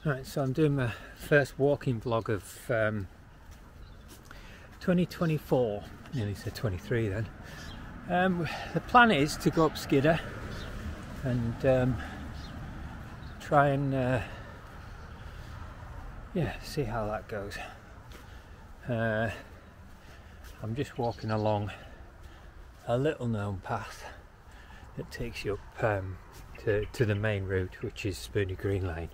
Right, so I'm doing my first walking vlog of 2024, nearly said 23 then. The plan is to go up Skiddaw and try and yeah, see how that goes. I'm just walking along a little known path that takes you up to the main route, which is Spooney Green Lane,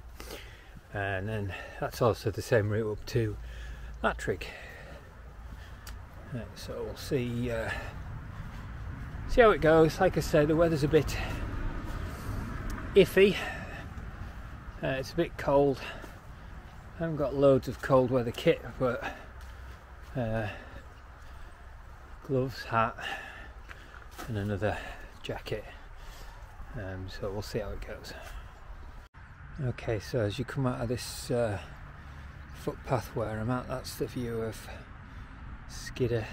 and then that's also the same route up to Latrick. So we'll see how it goes. Like I say, the weather's a bit iffy. It's a bit cold. I haven't got loads of cold weather kit, but gloves, hat and another jacket, so we'll see how it goes. Okay, so as you come out of this footpath where I'm at, that's the view of Skiddaw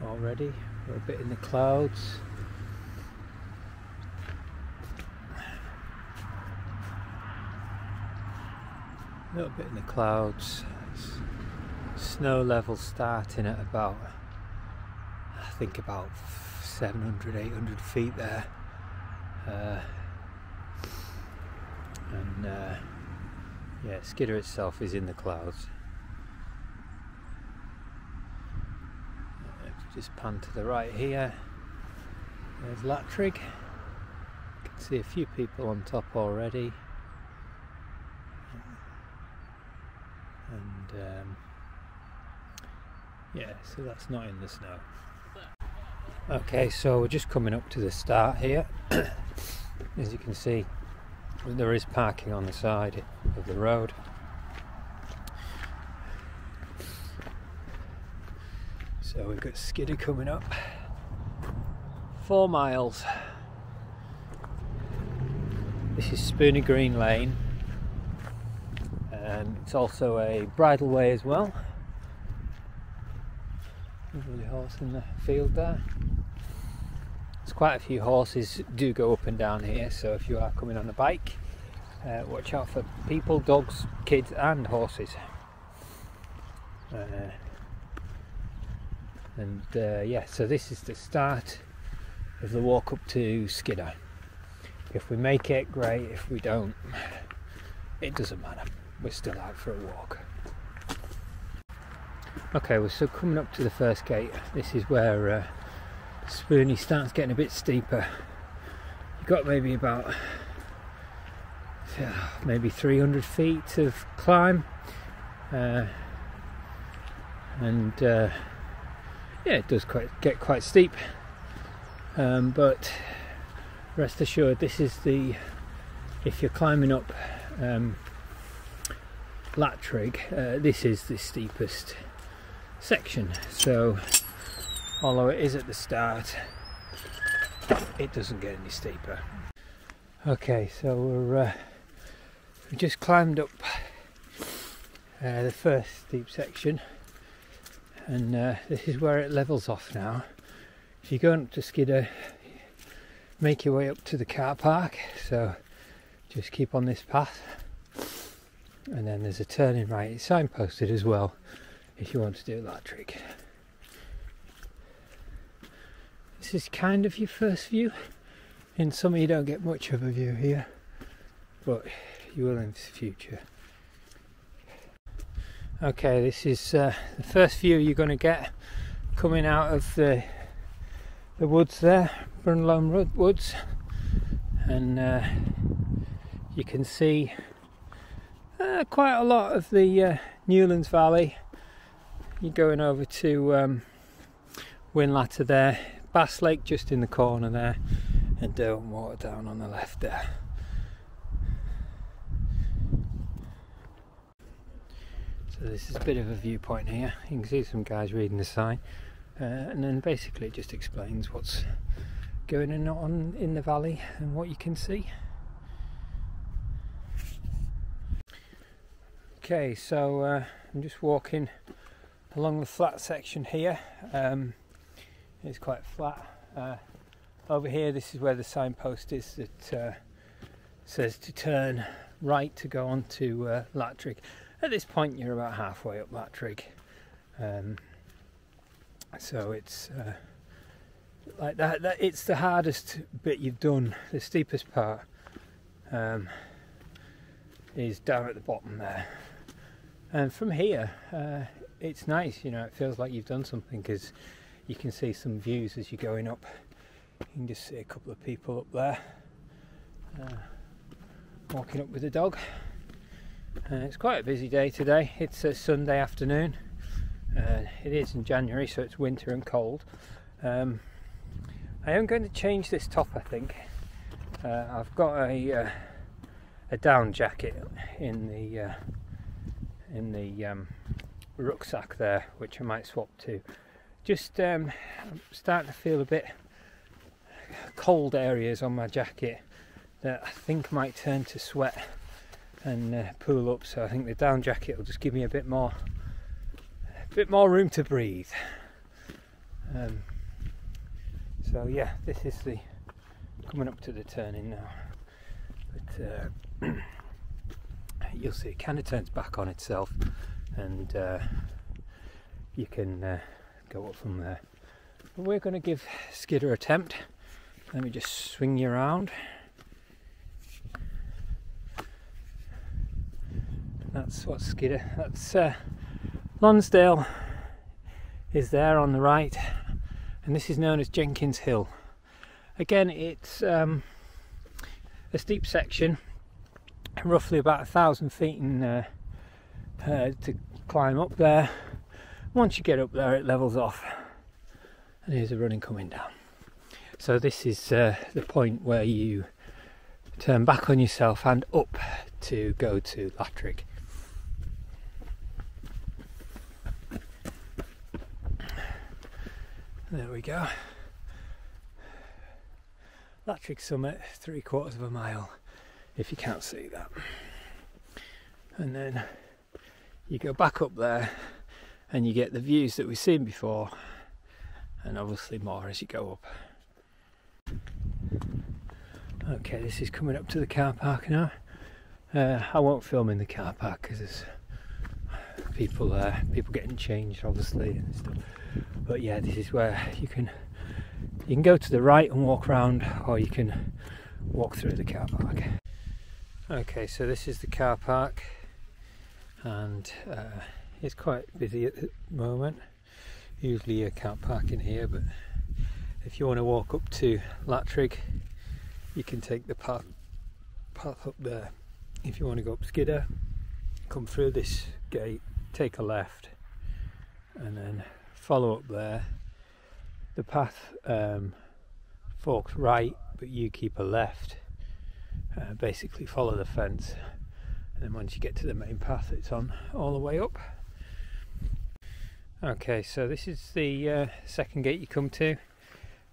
already. We're a bit in the clouds. A little bit in the clouds. Snow level starting at about, I think about 700, 800 feet there. Yeah, Skiddaw itself is in the clouds. Just pan to the right here. There's Latrick. You can see a few people on top already. And yeah, so that's not in the snow. Okay, so we're just coming up to the start here. As you can see, there is parking on the side of the road. So we've got Skiddaw coming up. 4 miles. This is Spooney Green Lane. It's also a bridleway as well. Lovely horse in the field there. There's quite a few horses do go up and down here, so if you are coming on a bike, watch out for people, dogs, kids and horses. Yeah, so this is the start of the walk up to Skiddaw. If we make it, great. If we don't, it doesn't matter. We're still out for a walk. Okay, we're still coming up to the first gate. This is where Spooney starts getting a bit steeper. You've got maybe about maybe 300 feet of climb, and yeah, it does get quite steep, but rest assured, this is if you're climbing up Latrick, this is the steepest section. So although it is at the start, it doesn't get any steeper. Okay, so we've just climbed up the first steep section, and this is where it levels off now. If you're going up to Skiddaw, make your way up to the car park, so just keep on this path, and then there's a turning right. It's signposted as well if you want to do that trick. This is kind of your first view. In summer you don't get much of a view here, but you will in the future. Okay, this is the first view you're going to get coming out of the woods there, Brunelone Woods, and you can see quite a lot of the Newlands Valley. You're going over to Winlatter there, Bass Lake just in the corner there, and Derwent Water down on the left there. So this is a bit of a viewpoint here. You can see some guys reading the sign, and then basically it just explains what's going on in the valley and what you can see. Okay, so I'm just walking along the flat section here. It's quite flat. Over here, this is where the signpost is that says to turn right to go on to Lattrick. At this point you're about halfway up Lattrick, so it's like that. It's the hardest bit you've done. The steepest part is down at the bottom there, and from here it's nice, you know, it feels like you've done something because you can see some views as you're going up. You can just see a couple of people up there walking up with the dog. It's quite a busy day today. It's a Sunday afternoon. It is in January, so it's winter and cold. I am going to change this top, I think. I've got a down jacket in the rucksack there, which I might swap to. Just I'm starting to feel a bit cold areas on my jacket that I think might turn to sweat and pool up, so I think the down jacket will just give me a bit more room to breathe. So yeah, this is the coming up to the turning now, but you'll see it kind of turns back on itself, and you can go up from there. But we're going to give Skiddaw a attempt. Let me just swing you around. That's what Skiddaw, that's Lonsdale is there on the right, and this is known as Jenkins Hill. Again, it's a steep section, roughly about 1,000 feet in, to climb up there. Once you get up there it levels off, and here's a running coming down. So this is the point where you turn back on yourself and up to go to Lattrick. There we go. Lattrick summit, 3/4 of a mile, if you can't see that. And then you go back up there and you get the views that we've seen before, and obviously more as you go up. Okay, this is coming up to the car park now. I won't film in the car park because there's people getting changed obviously and stuff. But yeah, this is where you can go to the right and walk around, or you can walk through the car park. Okay, so this is the car park, and it's quite busy at the moment. Usually you can't park in here, but if you want to walk up to Lattrick, you can take the path up there. If you want to go up Skiddaw, come through this gate, take a left, and then follow up there. The path forks right, but you keep a left. Basically follow the fence, and then once you get to the main path it's on all the way up. Okay, so this is the second gate you come to,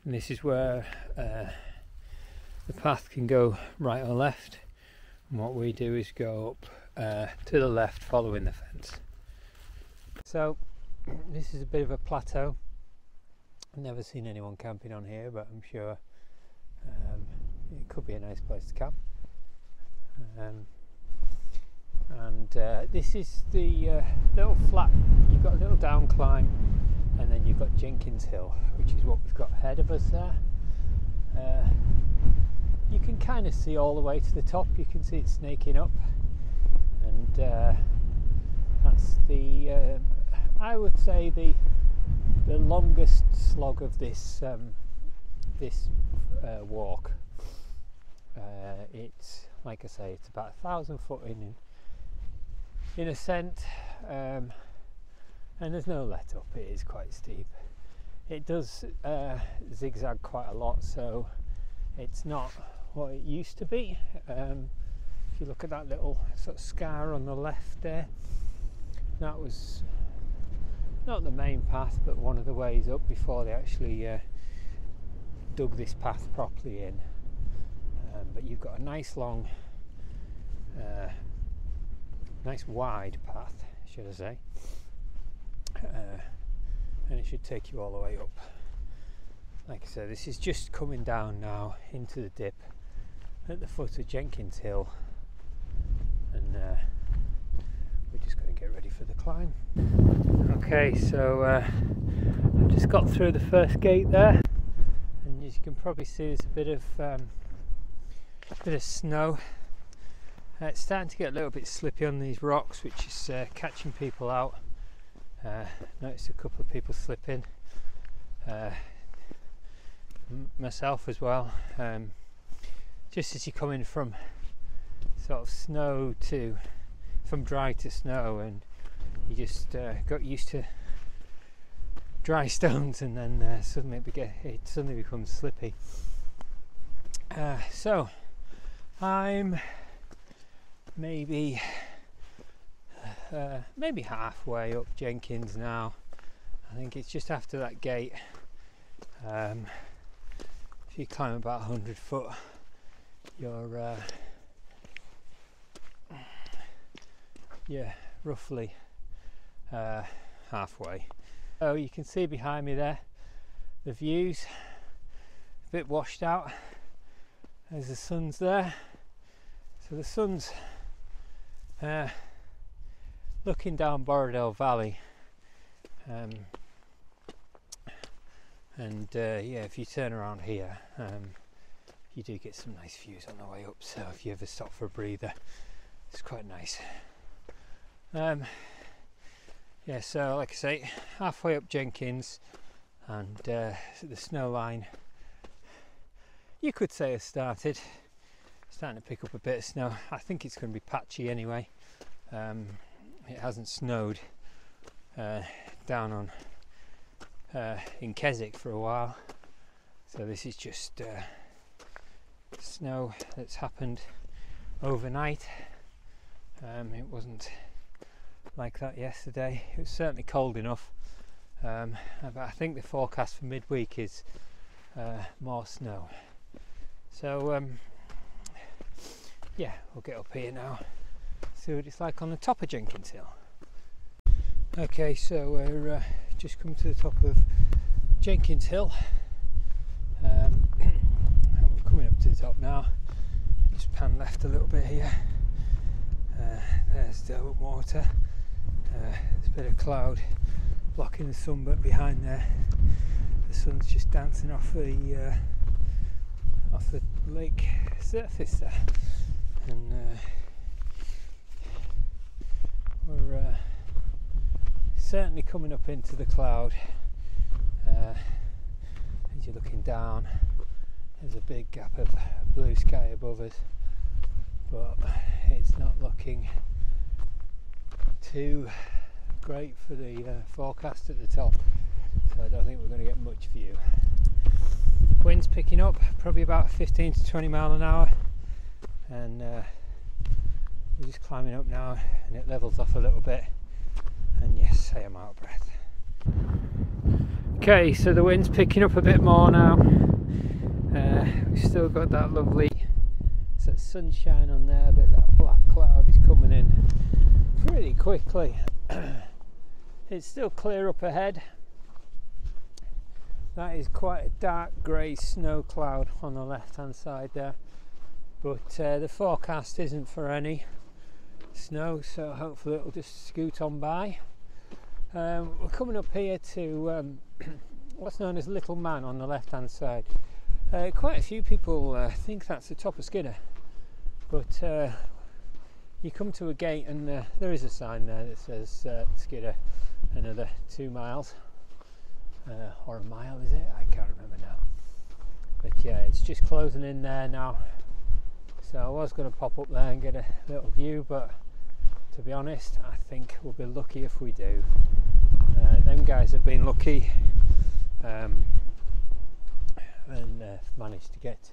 and this is where the path can go right or left, and what we do is go up to the left following the fence. So this is a bit of a plateau. I've never seen anyone camping on here, but I'm sure it could be a nice place to camp. This is the little flat. You've got a little down climb, and then you've got Jenkins Hill, which is what we've got ahead of us there. You can kind of see all the way to the top. You can see it snaking up, and that's the I would say the longest slog of this walk. It's, like I say, it's about 1,000 foot in ascent, and there's no let up. It is quite steep. It does zigzag quite a lot, so it's not what it used to be. If you look at that little sort of scar on the left there, that was not the main path, but one of the ways up before they actually dug this path properly in. But you've got a nice long, nice wide path, should I say, and it should take you all the way up. Like I said, this is just coming down now into the dip at the foot of Jenkins Hill, for the climb. Okay, so I've just got through the first gate there, and as you can probably see, there's a bit of snow. It's starting to get a little bit slippy on these rocks, which is catching people out. Noticed a couple of people slipping, myself as well. Just as you're coming from sort of from dry to snow, and you just got used to dry stones, and then suddenly it suddenly becomes slippy. So I'm maybe halfway up Jenkins now. I think it's just after that gate. If you climb about 100 foot, you're roughly halfway. So you can see behind me there, the views a bit washed out as the sun's there. So the sun's looking down Borrowdale Valley, and if you turn around here, you do get some nice views on the way up. So if you ever stop for a breather, it's quite nice. So like I say, halfway up Jenkins, and the snow line, you could say, has started. Starting to pick up a bit of snow. I think it's going to be patchy anyway. It hasn't snowed down on in Keswick for a while, so this is just snow that's happened overnight. It wasn't like that yesterday. It was certainly cold enough, but I think the forecast for midweek is more snow. So we'll get up here now, see what it's like on the top of Jenkins Hill. Okay, so we're just come to the top of Jenkins Hill. We're coming up to the top now. Just pan left a little bit here. There's the water. There's a bit of cloud blocking the sun, but behind there the sun's just dancing off the lake surface there. And we're certainly coming up into the cloud. As you're looking down, there's a big gap of blue sky above us, but it's not looking too great for the forecast at the top, so I don't think we're going to get much view. Wind's picking up, probably about 15 to 20 mile an hour, and we're just climbing up now, and it levels off a little bit, and yes, I am out of breath. Okay, so the wind's picking up a bit more now. We've still got that lovely sunshine on there, but that black cloud is coming in pretty quickly. It's still clear up ahead. That is quite a dark grey snow cloud on the left hand side there, but the forecast isn't for any snow, so hopefully it'll just scoot on by. We're coming up here to what's known as Little Man on the left hand side. Quite a few people think that's the top of Skiddaw, but you come to a gate and there is a sign there that says Skiddaw another 2 miles, or a mile, is it? I can't remember now, but yeah, it's just closing in there now. So I was going to pop up there and get a little view, but to be honest, I think we'll be lucky if we do. Them guys have been lucky and managed to get,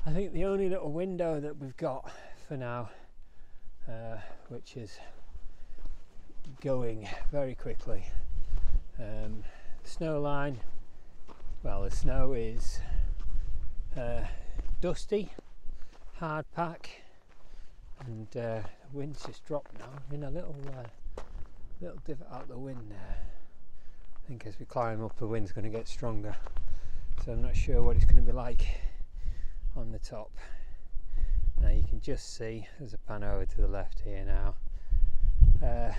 I think, the only little window that we've got for now, which is going very quickly. Snow line, well, the snow is dusty, hard pack, and the wind's just dropped now. I'm in a little divot out the wind there. I think as we climb up, the wind's going to get stronger, so I'm not sure what it's going to be like on the top. Now you can just see, there's a pan over to the left here now, the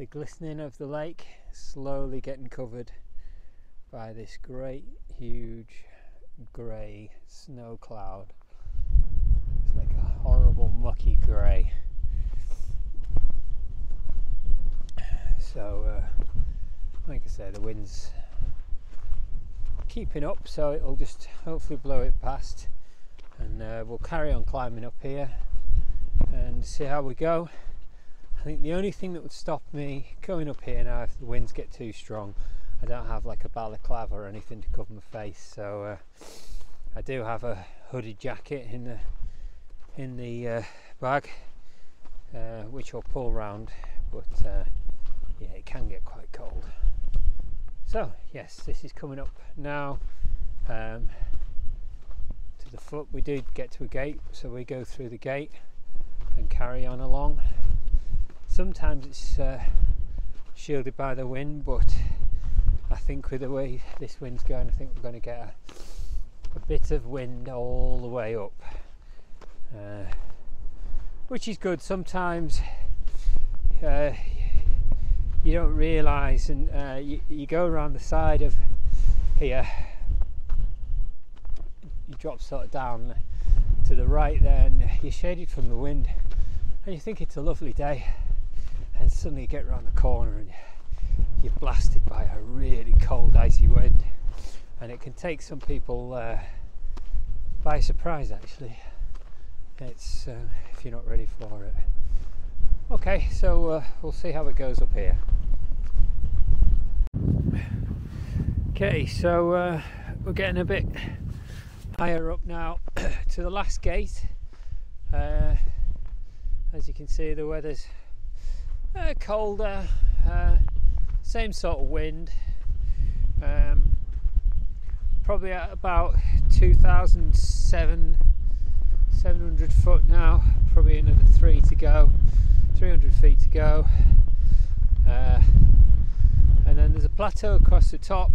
glistening of the lake slowly getting covered by this great huge grey snow cloud. It's like a horrible mucky grey. So like I say, the wind's keeping up, so it'll just hopefully blow it past, and we'll carry on climbing up here and see how we go. I think the only thing that would stop me going up here now, if the winds get too strong, I don't have like a balaclava or anything to cover my face, so I do have a hooded jacket in the bag, which I'll pull round, but yeah, it can get quite cold. So yes, this is coming up now to the foot. We do get to a gate, so we go through the gate and carry on along. Sometimes it's shielded by the wind, but I think with the way this wind's going, I think we're going to get a bit of wind all the way up, which is good. Sometimes you don't realise, and you go around the side of here, you drop sort of down to the right there, and you're shaded from the wind, and you think it's a lovely day, and suddenly you get around the corner and you're blasted by a really cold icy wind, and it can take some people by surprise actually. It's if you're not ready for it. Okay, so we'll see how it goes up here. Okay, so we're getting a bit higher up now to the last gate. As you can see, the weather's colder, same sort of wind, probably at about 2,700 foot now, probably another 300 feet to go, and then there's a plateau across the top.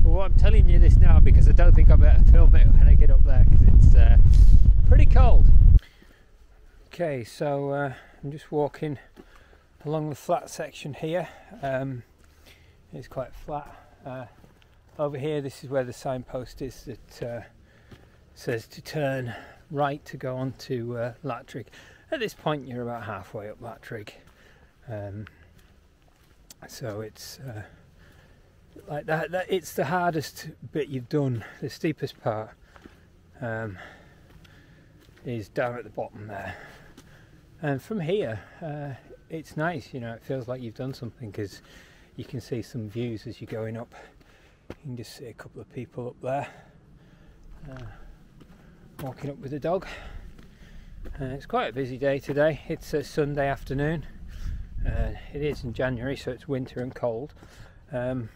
But what I'm telling you this now because I don't think I better film it when I get up there, because it's pretty cold. Okay, so I'm just walking along the flat section here. It's quite flat. Over here, this is where the signpost is that says to turn right to go on to Latrig. At this point you're about halfway up Latrig, so it's like that. It's the hardest bit you've done. The steepest part is down at the bottom there, and from here it's nice, you know, it feels like you've done something, because you can see some views as you're going up. You can just see a couple of people up there walking up with a dog. It's quite a busy day today. It's a Sunday afternoon. It is in January, so it's winter and cold. I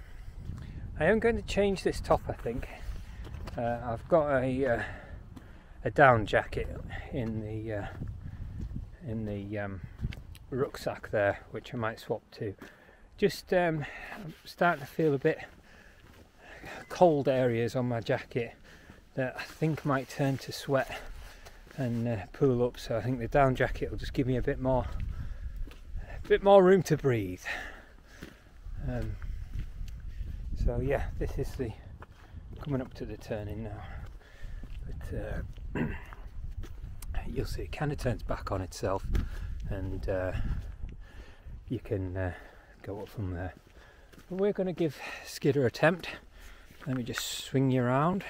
am going to change this top, I think. I've got a down jacket in the rucksack there, which I might swap to. Just I'm starting to feel a bit cold areas on my jacket that I think might turn to sweat and pool up, so I think the down jacket will just give me a bit more room to breathe. So yeah, this is the coming up to the turning now, but you'll see it kind of turns back on itself, and you can go up from there. But we're going to give Skiddaw a attempt. Let me just swing you around.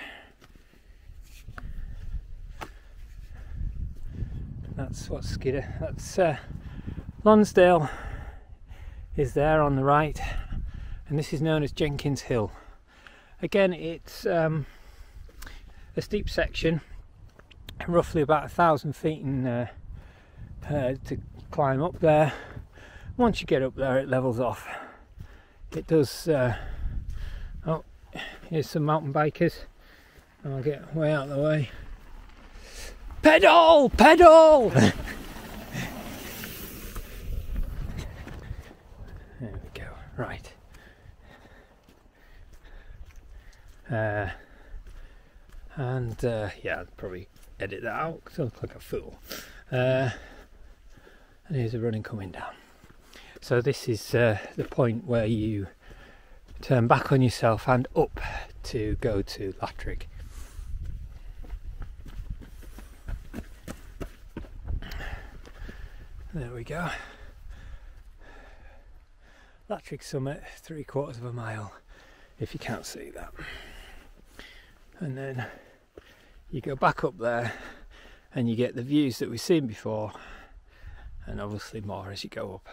That's what Skiddaw, that's Lonsdale is there on the right, and this is known as Jenkins Hill. Again, it's a steep section, roughly about 1,000 feet in, to climb up there. Once you get up there, it levels off. It does. Oh, here's some mountain bikers. I'll get way out of the way. Pedal! Pedal! There we go. Right. Yeah, I'd probably edit that out because I look like a fool. and here's a running coming down. So this is the point where you turn back on yourself and up to go to Latrig. There we go. Latrig summit, 3/4 of a mile, if you can't see that. And then you go back up there and you get the views that we've seen before, and obviously more as you go up.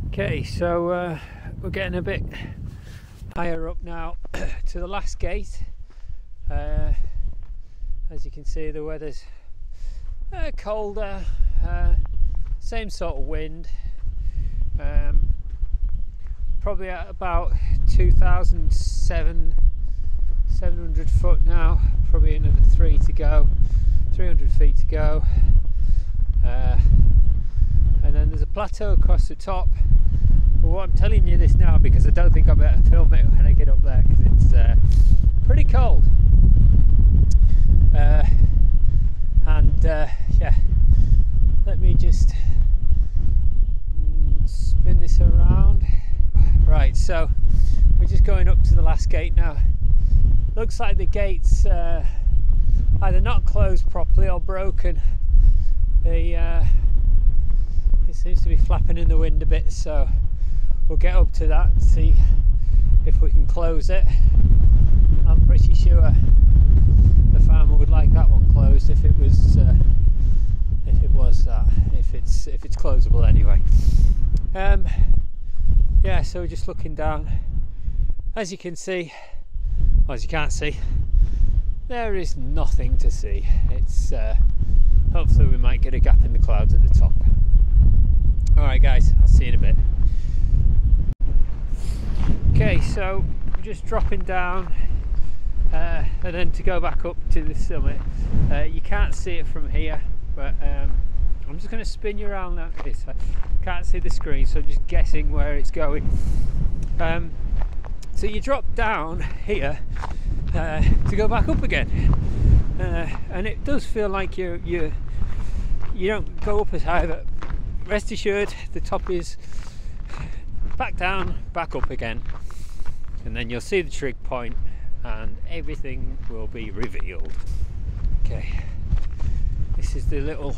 Okay, so we're getting a bit higher up now to the last gate. As you can see, the weather's colder, same sort of wind, probably at about 2,700 foot now, probably another 300 feet to go, and then there's a plateau across the top. But what I'm telling you this now because I don't think I better film it when I get up there, because it's pretty cold. Yeah, let me just spin this around. Right, so we're just going up to the last gate now. Looks like the gate's either not closed properly or broken. It seems to be flapping in the wind a bit, so we'll get up to that and see if we can close it. I'm pretty sure the farmer would like that one closed if it's closable anyway. Yeah, so we're just looking down. As you can see, or as you can't see, there is nothing to see. It's hopefully we might get a gap in the clouds at the top. Alright guys, I'll see you in a bit. Okay, so we're just dropping down and then to go back up to the summit. You can't see it from here, but I'm just going to spin you around like this. I can't see the screen, so I'm just guessing where it's going. So you drop down here to go back up again, and it does feel like you don't go up as high, but rest assured the top is back down, back up again, and then you'll see the trig point and everything will be revealed. Okay, this is the little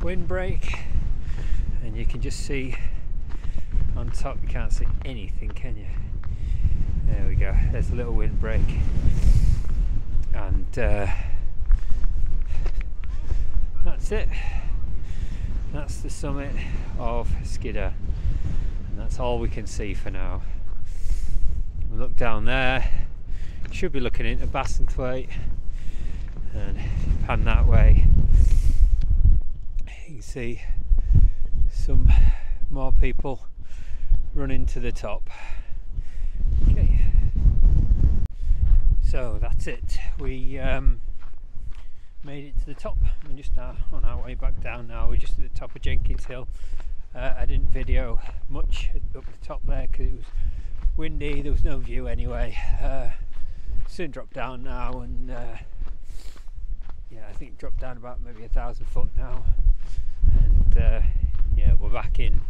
windbreak, and you can just see on top, you can't see anything, can you? There we go, there's a little windbreak, and that's it. That's the summit of Skiddaw, and that's all we can see for now. We look down there, you should be looking into Bassenthwaite, and if you pan that way, you can see some more people running to the top. Okay, so that's it. We made it to the top. We're just on our way back down now. We're just at the top of Jenkins Hill. I didn't video much up the top there because it was windy, there was no view anyway. Soon drop down now, and yeah, I think dropped down about maybe 1,000 foot now, and yeah, we're back in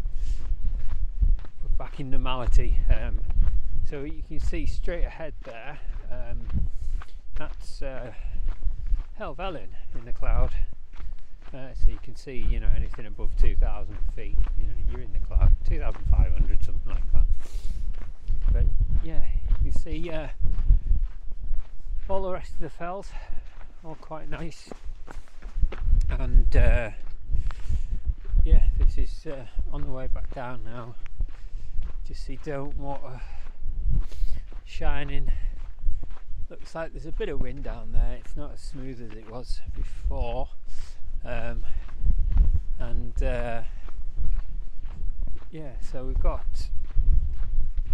normality. So you can see straight ahead there, that's Helvellyn in the cloud. So you can see, you know, anything above 2,000 feet, you know, you're in the cloud. 2,500, something like that. But yeah, you can see all the rest of the fells, all quite nice. And yeah, this is on the way back down now. Just see dome water shining. Looks like there's a bit of wind down there. It's not as smooth as it was before. And yeah, so we've got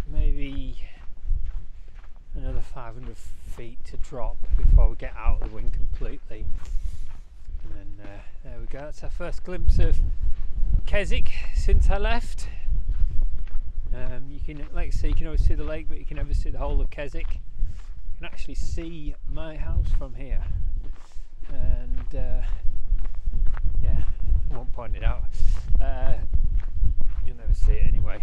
maybe another 500 feet to drop before we get out of the wind completely. And then there we go, that's our first glimpse of Keswick since I left. You can, like I say, you can always see the lake, but you can never see the whole of Keswick. You can actually see my house from here, and yeah, pointed out. You'll never see it anyway.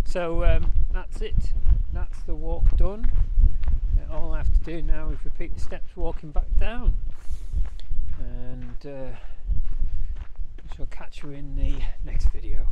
So that's it. That's the walk done. All I have to do now is repeat the steps walking back down, and I shall catch you in the next video.